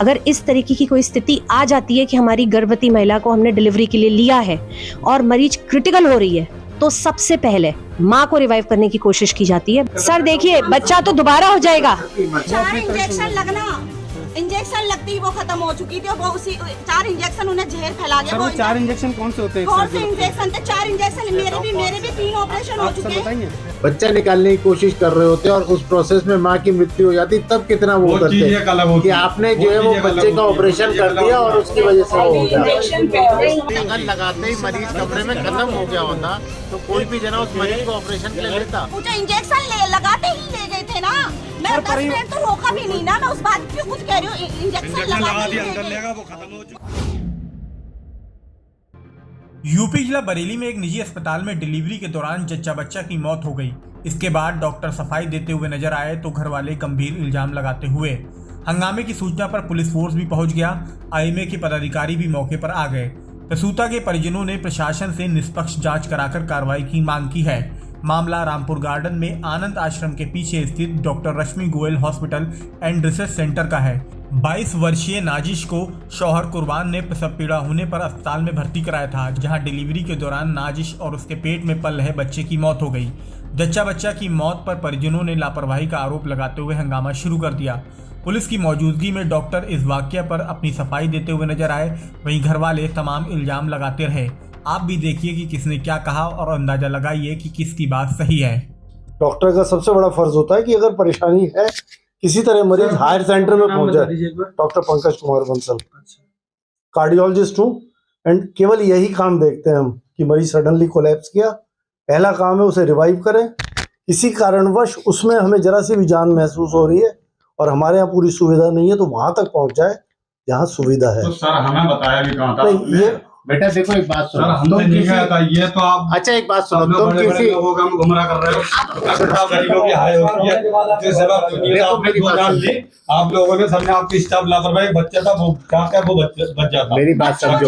अगर इस तरीके की कोई स्थिति आ जाती है कि हमारी गर्भवती महिला को हमने डिलीवरी के लिए लिया है और मरीज क्रिटिकल हो रही है, तो सबसे पहले माँ को रिवाइव करने की कोशिश की जाती है। सर देखिए, बच्चा तो दोबारा हो जाएगा। 4 इंजेक्शन लगना, इंजेक्शन लगती ही वो खत्म हो चुकी थी। वो उसी 4 इंजेक्शन उन्हें जहर फैला गया। वो 4 इंजेक्शन कौन से होते हैं? कौन से इंजेक्शन थे? 4 इंजेक्शन मेरे भी 3 ऑपरेशन हो चुके हैं। बच्चा निकालने की कोशिश कर रहे होते हैं और उस प्रोसेस में माँ की मृत्यु हो जाती, तब कितना वो करते हैं कि आपने जो है वो बच्चे का ऑपरेशन कर दिया और उसकी वजह से वो हो गया। अगर लगाते ही मरीज कमरे में खत्म हो गया होता तो कोई भी जना उस मरीज को ऑपरेशन के लिए लेता। मुझे इंजेक्शन लगाते ही ले गए थे ना, मैं 10 मिनट तो रोका भी नहीं ना। मैं उस बात की कुछ कह रही हूँ, इंजेक्शन लगा दिया, अंदर लेगा वो खत्म हो चुका। यूपी जिला बरेली में एक निजी अस्पताल में डिलीवरी के दौरान जच्चा बच्चा की मौत हो गई। इसके बाद डॉक्टर सफाई देते हुए नजर आए तो घर वाले गंभीर इल्जाम लगाते हुए। हंगामे की सूचना पर पुलिस फोर्स भी पहुंच गया। आईएमए के पदाधिकारी भी मौके पर आ गए। प्रसूता के परिजनों ने प्रशासन से निष्पक्ष जांच कराकर कार्रवाई की मांग की है। मामला रामपुर गार्डन में आनंद आश्रम के पीछे स्थित doctor Rashmi Goyal hospital and research centre का है। 22 वर्षीय नाजिश को शौहर कुर्बान ने प्रसव पीड़ा होने पर अस्पताल में भर्ती कराया था, जहां डिलीवरी के दौरान नाजिश और उसके पेट में पल रहे बच्चे की मौत हो गई। जच्चा बच्चा की मौत पर परिजनों ने लापरवाही का आरोप लगाते हुए हंगामा शुरू कर दिया। पुलिस की मौजूदगी में डॉक्टर इस वाकये पर अपनी सफाई देते हुए नजर आए, वहीं घर वाले तमाम इल्जाम लगाते रहे। आप भी देखिए कि किसने क्या कहा और अंदाजा लगाइए कि किसकी बात सही है। डॉक्टर का सबसे बड़ा फर्ज होता है कि अगर परेशानी है, किसी तरह मरीज हायर सेंटर में पहुंच जाए। डॉक्टर पंकज कुमार बंसल, कार्डियोलॉजिस्ट हूँ, एंड केवल यही काम देखते हैं हम कि मरीज सडनली कोलैप्स किया, पहला काम है उसे रिवाइव करें। किसी कारणवश उसमें हमें जरा सी भी जान महसूस हो रही है और हमारे यहाँ पूरी सुविधा नहीं है, तो वहां तक पहुंच जाए जहाँ सुविधा है। तो सर हमें बताया भी कहाँ था? नहीं, ये बेटा देखो एक बात सुनो, हमने नहीं गया था ये तो आप। अच्छा एक बात सुनो, तुम किसी लोगों का हम गुमराह कर रहे हो। गरीबों की हाय होती है, जो सेवा होती है, आपने दो जान ली। आप लोगों ने सामने आपकी स्टाफ लापरवाही, बच्चा था वो क्या वो बच जाता। मेरी बात समझो,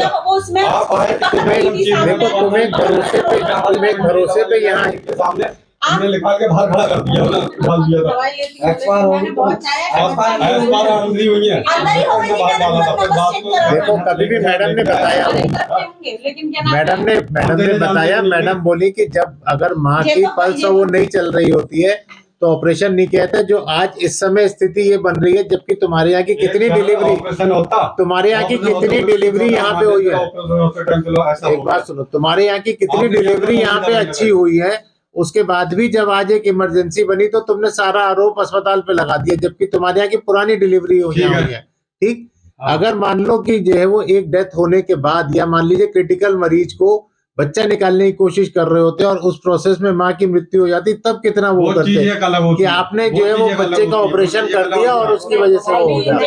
तुम्हें भरोसे पे यहाँ सामने हमने लिखा के बाहर खड़ा कर दिया, डाल दिया था। एक्सपायर हुई है। देखो कभी भी मैडम ने बताया, मैडम बोली कि जब अगर माँ की पल्स वो नहीं चल रही होती है तो ऑपरेशन नहीं किया था। जो आज इस समय स्थिति ये बन रही है, जबकि तुम्हारे यहाँ की कितनी डिलीवरी, तुम्हारे यहाँ की कितनी डिलीवरी यहाँ पे हुई है। एक बात सुनो, तुम्हारे यहाँ की कितनी डिलीवरी यहाँ पे अच्छी हुई है, उसके बाद भी जब आज एक इमरजेंसी बनी तो तुमने सारा आरोप अस्पताल पे लगा दिया, जबकि तुम्हारे यहाँ की पुरानी डिलीवरी हुई है। ठीक, अगर मान लो कि जो है वो एक डेथ होने के बाद, या मान लीजिए क्रिटिकल मरीज को बच्चा निकालने की कोशिश कर रहे होते और उस प्रोसेस में माँ की मृत्यु हो जाती, तब कितना वो करते हैं कि आपने जो है वो बच्चे का ऑपरेशन कर दिया और उसकी वजह से वो हो जाता।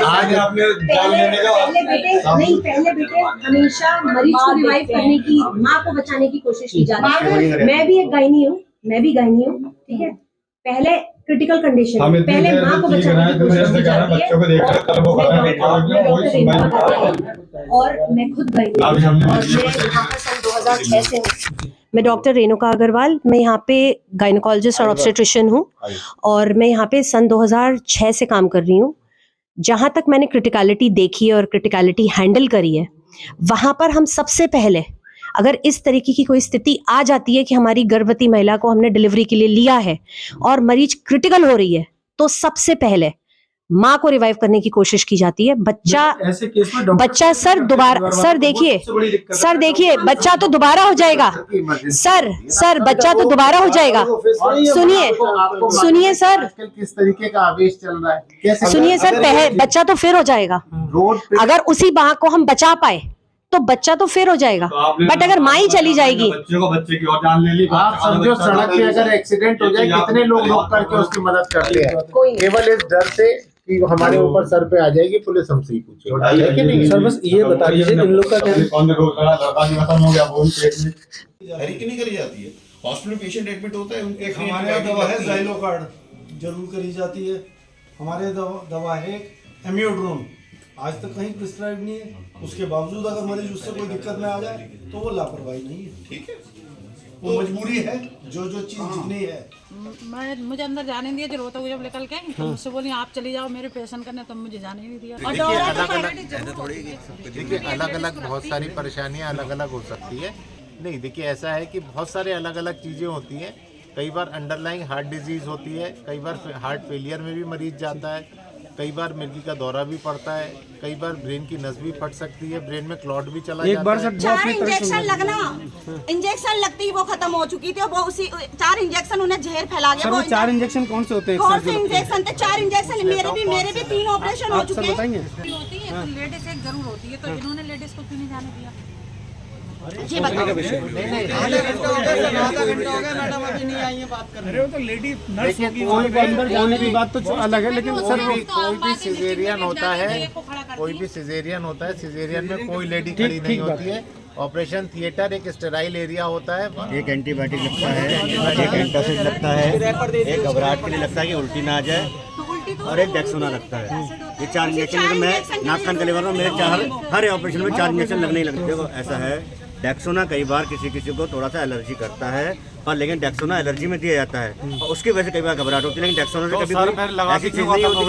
आज आपने जान लेने का नहीं, पहले बेटे हमेशा मरीज को रिवाइव करने की, माँ को बचाने की कोशिश की जाती है। मैं भी एक गायनी हूँ, ठीक है। पहले क्रिटिकल कंडीशन, पहले माँ को बचाने की कोशिश की जाती है और मैं खुद गई हूँ और मैं यहाँ पर सन 2006 से हूँ। मैं डॉक्टर रेणुका अग्रवाल, मैं यहाँ पे गायनोकोलॉजिस्ट और ऑब्स्टेट्रिशियन हूँ और मैं यहाँ पे सन 2006 से काम कर रही हूँ। जहाँ तक मैंने क्रिटिकलिटी देखी है और क्रिटिकलिटी हैंडल करी है, वहाँ पर हम सबसे पहले, अगर इस तरीके की कोई स्थिति आ जाती है कि हमारी गर्भवती महिला को हमने डिलीवरी के लिए लिया है और मरीज क्रिटिकल हो रही है, तो सबसे पहले माँ को रिवाइव करने की कोशिश की जाती है। बच्चा सर दोबारा, सर देखिए बच्चा तो दोबारा हो जाएगा। सर बच्चा तो दोबारा हो जाएगा। सुनिए सर, किस तरीके का आवेश चल रहा है, सुनिए सर, बच्चा तो फिर हो जाएगा। अगर उसी माँ को हम बचा पाए तो बच्चा तो फिर हो जाएगा, बट अगर माँ ही चली जाएगी, बच्चे की और जान ले ली। आप समझो सड़क पे अगर एक्सीडेंट हो जाए, कितने लोग रोक करके उसकी मदद करते हैं, केवल इस डर से कि हमारे ऊपर सर पे आ जाएगी पुलिस, हमसे ही पूछेगी। सर बस ये बता दीजिए इन लोग का क्या खत्म हो गया, वो पेट में नहीं करी जाती है। हॉस्पिटल पेशेंट एडमिट होता है, उनके हमारे यहाँ दवा है ज़ाइलोकार्ड, जरूर करी जाती है। हमारे दवा है एमियोड्रोन, आज तक कहीं प्रिस्क्राइब नहीं है। उसके बावजूद अगर मरीज उससे कोई दिक्कत में आ जाए तो वो लापरवाही नहीं है। ठीक है। वो मजबूरी है, जो चीज जितनी है। मुझे अंदर जाने नहीं दिया, जो रोता हुआ जब निकल के तो मुझसे बोली आप चली जाओ मेरे पेशेंट करने, तब मुझे जाने नहीं दिया। देखिए अलग अलग बहुत सारी परेशानियां अलग अलग हो सकती है। नहीं देखिए ऐसा है कि बहुत सारे अलग अलग चीज़ें होती हैं। कई बार अंडरलाइंग हार्ट डिजीज़ होती है, कई बार हार्ट फेलियर में भी मरीज जाता है, कई बार मिर्गी का दौरा भी पड़ता है, कई बार ब्रेन की नस भी फट सकती है, ब्रेन में क्लॉट भी चला जाता है। 4 इंजेक्शन लगना, इंजेक्शन लगती वो खत्म हो चुकी थी, वो उसी 4 इंजेक्शन उन्हें जहर फैला गया। वो 4 इंजेक्शन कौन से होते हैं? कौन से इंजेक्शन थे? 4 इंजेक्शन मेरे भी 3 ऑपरेशन हो चुके हैं। होती है तो लेडीज एक जरूर होती है, तो इन्होंने लेडीज को क्यों नहीं जाने दिया? जी बताओ। अंदर जाने की बात तो अलग है, लेकिन कोई भी सिजेरियन होता है, कोई भी सिजेरियन होता है, सिजेरियन में कोई लेडी खड़ी नहीं होती है। ऑपरेशन थिएटर एक स्टेराइल एरिया होता है। एक एंटीबायोटिक लगता है, एक एंटासिड लगता है, एक घबराहट के लिए लगता है कि उल्टी ना आ जाए, और एक डेक्सोना लगता है। ये 4 इंजेक्शन मैं नाक कान गले वाला मेरे हर ऑपरेशन में 4 इंजेक्शन लगने ही लगते हैं। देखो ऐसा है, डेक्सोना कई बार किसी को थोड़ा सा एलर्जी करता है, पर लेकिन डेक्सोना एलर्जी में दिया जाता है और उसकी वजह से कई बार घबराहट होती है, लेकिन डेक्सोना से कभी ऐसी चीज नहीं होती।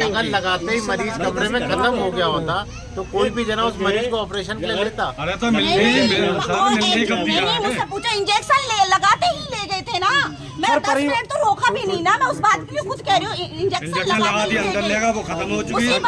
अगर लगाते ही मरीज कमरे में खत्म हो गया होता तो कोई भी जना उस मरीज को ऑपरेशन के लिए लेता। मुझसे पूछा, इंजेक्शन लगाते ही ले गए थे ना, मैं 10 मिनट तो रोका भी नहीं ना, मैं उस बात के लिए खुद कह रही हूँ इंजेक्शन लगा दिया, अंदर लेगा वो खत्म हो चुकी है।